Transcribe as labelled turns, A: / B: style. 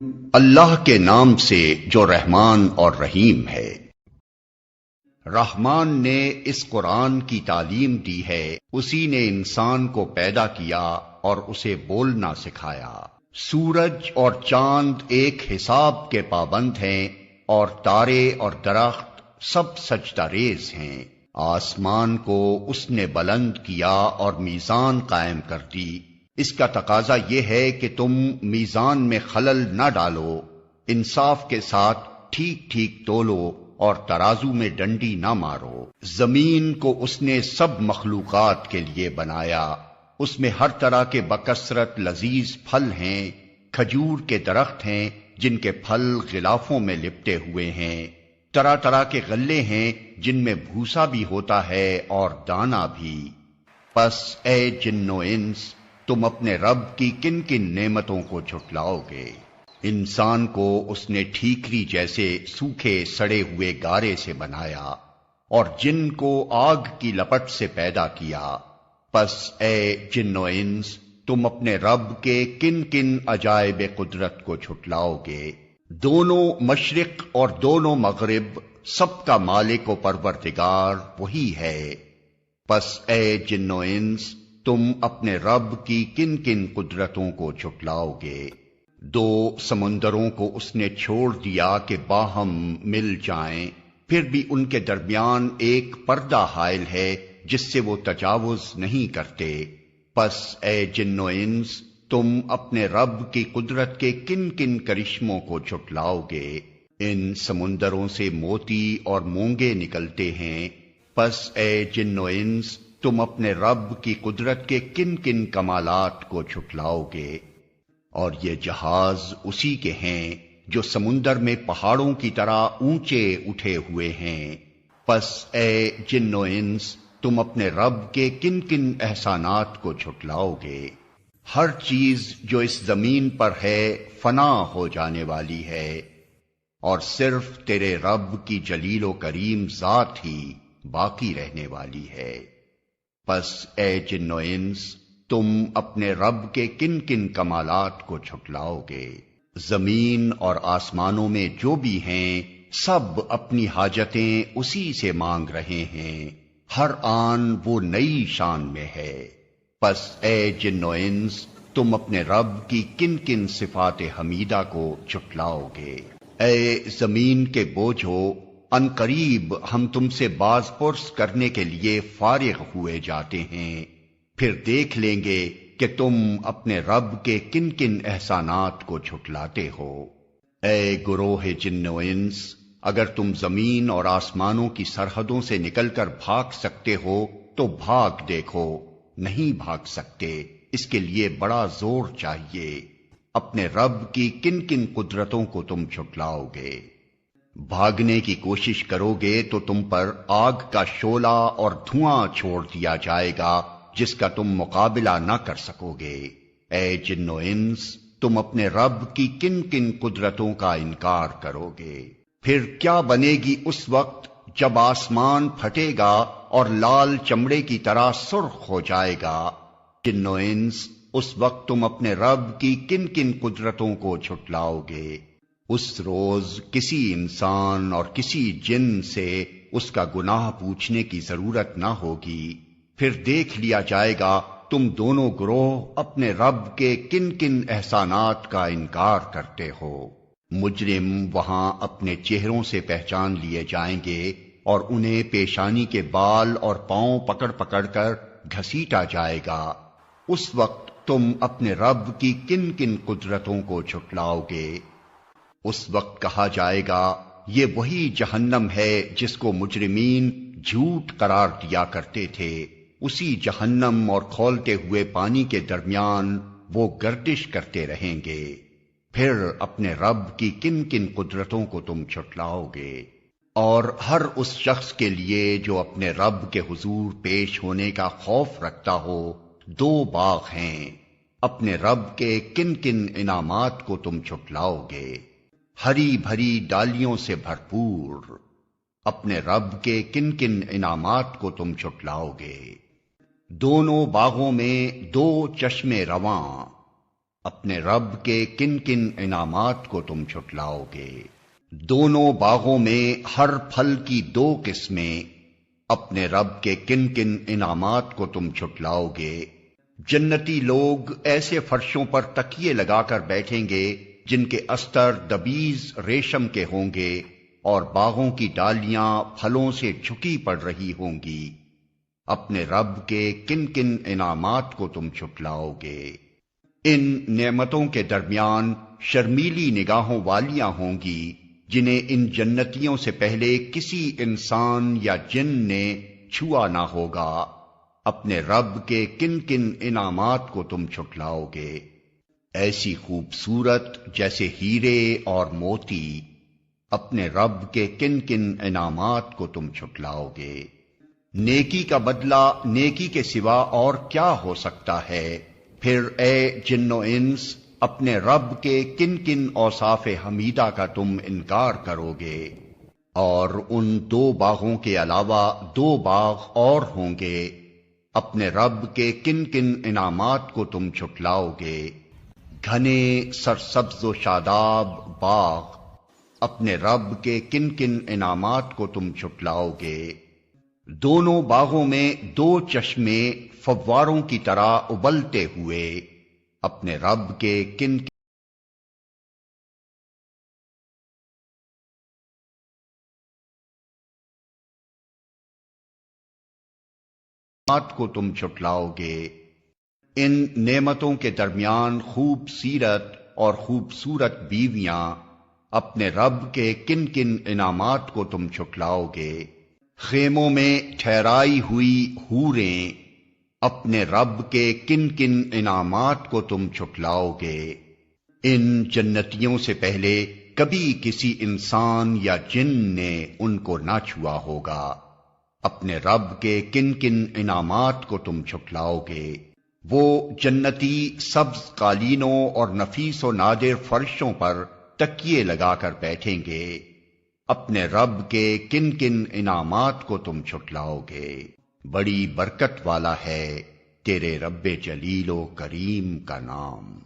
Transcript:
A: اللہ کے نام سے جو رحمان اور رحیم ہے۔ رحمان نے اس قرآن کی تعلیم دی ہے، اسی نے انسان کو پیدا کیا اور اسے بولنا سکھایا۔ سورج اور چاند ایک حساب کے پابند ہیں، اور تارے اور درخت سب سجدہ ریز ہیں۔ آسمان کو اس نے بلند کیا اور میزان قائم کر دی۔ اس کا تقاضا یہ ہے کہ تم میزان میں خلل نہ ڈالو، انصاف کے ساتھ ٹھیک ٹھیک تولو اور ترازو میں ڈنڈی نہ مارو۔ زمین کو اس نے سب مخلوقات کے لیے بنایا، اس میں ہر طرح کے بکثرت لذیذ پھل ہیں، کھجور کے درخت ہیں جن کے پھل غلافوں میں لپٹے ہوئے ہیں، طرح طرح کے غلے ہیں جن میں بھوسا بھی ہوتا ہے اور دانہ بھی۔ پس اے جن و انس، تم اپنے رب کی کن کن نعمتوں کو جھٹلاؤ گے؟ انسان کو اس نے ٹھیکری جیسے سوکھے سڑے ہوئے گارے سے بنایا، اور جن کو آگ کی لپٹ سے پیدا کیا۔ پس اے جن و انس، تم اپنے رب کے کن کن عجائب قدرت کو جھٹلاؤ گے؟ دونوں مشرق اور دونوں مغرب سب کا مالک و پروردگار وہی ہے۔ پس اے جن و انس، تم اپنے رب کی کن کن قدرتوں کو جھٹلاؤ گے؟ دو سمندروں کو اس نے چھوڑ دیا کہ باہم مل جائیں، پھر بھی ان کے درمیان ایک پردہ حائل ہے جس سے وہ تجاوز نہیں کرتے۔ پس اے جن و انس، تم اپنے رب کی قدرت کے کن کن کرشموں کو جھٹلاؤ گے؟ ان سمندروں سے موتی اور مونگے نکلتے ہیں۔ پس اے جن و انس، تم اپنے رب کی قدرت کے کن کن کمالات کو جھٹلاؤ گے؟ اور یہ جہاز اسی کے ہیں جو سمندر میں پہاڑوں کی طرح اونچے اٹھے ہوئے ہیں۔ پس اے جن و انس، تم اپنے رب کے کن کن احسانات کو جھٹلاؤ گے؟ ہر چیز جو اس زمین پر ہے فنا ہو جانے والی ہے، اور صرف تیرے رب کی جلیل و کریم ذات ہی باقی رہنے والی ہے۔ پس اے جن و انس، تم اپنے رب کے کن کن کمالات کو جھٹلاؤ گے؟ زمین اور آسمانوں میں جو بھی ہیں سب اپنی حاجتیں اسی سے مانگ رہے ہیں، ہر آن وہ نئی شان میں ہے۔ پس اے جن و انس، تم اپنے رب کی کن کن صفات حمیدہ کو جھٹلاؤ گے؟ اے زمین کے بوجھو، ان قریب ہم تم سے باز پرس کرنے کے لیے فارغ ہوئے جاتے ہیں، پھر دیکھ لیں گے کہ تم اپنے رب کے کن کن احسانات کو جھٹلاتے ہو۔ اے گروہ جن و انس، اگر تم زمین اور آسمانوں کی سرحدوں سے نکل کر بھاگ سکتے ہو تو بھاگ دیکھو، نہیں بھاگ سکتے، اس کے لیے بڑا زور چاہیے۔ اپنے رب کی کن کن قدرتوں کو تم جھٹلاؤ گے؟ بھاگنے کی کوشش کرو گے تو تم پر آگ کا شعلہ اور دھواں چھوڑ دیا جائے گا جس کا تم مقابلہ نہ کر سکو گے۔ اے جن و انس، تم اپنے رب کی کن کن قدرتوں کا انکار کرو گے؟ پھر کیا بنے گی اس وقت جب آسمان پھٹے گا اور لال چمڑے کی طرح سرخ ہو جائے گا؟ جن و انس، اس وقت تم اپنے رب کی کن کن قدرتوں کو جھٹلاؤ گے؟ اس روز کسی انسان اور کسی جن سے اس کا گناہ پوچھنے کی ضرورت نہ ہوگی، پھر دیکھ لیا جائے گا تم دونوں گروہ اپنے رب کے کن کن احسانات کا انکار کرتے ہو۔ مجرم وہاں اپنے چہروں سے پہچان لیے جائیں گے، اور انہیں پیشانی کے بال اور پاؤں پکڑ پکڑ کر گھسیٹا جائے گا۔ اس وقت تم اپنے رب کی کن کن قدرتوں کو جھٹلاؤ گے؟ اس وقت کہا جائے گا، یہ وہی جہنم ہے جس کو مجرمین جھوٹ قرار دیا کرتے تھے، اسی جہنم اور کھولتے ہوئے پانی کے درمیان وہ گردش کرتے رہیں گے۔ پھر اپنے رب کی کن کن قدرتوں کو تم جھٹلاؤ گے؟ اور ہر اس شخص کے لیے جو اپنے رب کے حضور پیش ہونے کا خوف رکھتا ہو دو باغ ہیں، اپنے رب کے کن کن انعامات کو تم جھٹلاؤ گے؟ ہری بھری ڈالیوں سے بھرپور اپنے رب کے کن کن انعامات کو تم جھٹلاؤ گے؟ دونوں باغوں میں دو چشمے رواں، اپنے رب کے کن کن انعامات کو تم جھٹلاؤ گے؟ دونوں باغوں میں ہر پھل کی 2 قسمیں، اپنے رب کے کن کن انعامات کو تم جھٹلاؤ گے؟ جنتی لوگ ایسے فرشوں پر تکیے لگا کر بیٹھیں گے جن کے استر دبیز ریشم کے ہوں گے، اور باغوں کی ڈالیاں پھلوں سے جھکی پڑ رہی ہوں گی۔ اپنے رب کے کن کن انعامات کو تم جھٹلاؤ گے؟ ان نعمتوں کے درمیان شرمیلی نگاہوں والیاں ہوں گی جنہیں ان جنتیوں سے پہلے کسی انسان یا جن نے چھوا نہ ہوگا۔ اپنے رب کے کن کن انعامات کو تم جھٹلاؤ گے؟ ایسی خوبصورت جیسے ہیرے اور موتی، اپنے رب کے کن کن انعامات کو تم جھٹلاؤ گے؟ نیکی کا بدلہ نیکی کے سوا اور کیا ہو سکتا ہے؟ پھر اے جن و انس، اپنے رب کے کن کن اوصاف حمیدہ کا تم انکار کرو گے؟ اور ان 2 باغوں کے علاوہ 2 باغ اور ہوں گے، اپنے رب کے کن کن انعامات کو تم جھٹلاؤ گے؟ گھنے سرسبز و شاداب باغ، اپنے رب کے کن کن انعامات کو تم جھٹلاؤ گے؟ دونوں باغوں میں 2 چشمے فواروں کی طرح ابلتے ہوئے، اپنے رب کے کن کو تم جھٹلاؤ گے؟ ان نعمتوں کے درمیان خوب سیرت اور خوبصورت بیویاں، اپنے رب کے کن کن انعامات کو تم جھٹلاؤ گے؟ خیموں میں ٹھہرائی ہوئی حوریں، اپنے رب کے کن کن انعامات کو تم جھٹلاؤ گے؟ ان جنتیوں سے پہلے کبھی کسی انسان یا جن نے ان کو نہ چھوا ہوگا، اپنے رب کے کن کن انعامات کو تم جھٹلاؤ گے؟ وہ جنتی سبز قالینوں اور نفیس و نادر فرشوں پر تکیے لگا کر بیٹھیں گے، اپنے رب کے کن کن انعامات کو تم جھٹلاؤ گے؟ بڑی برکت والا ہے تیرے رب جلیل و کریم کا نام۔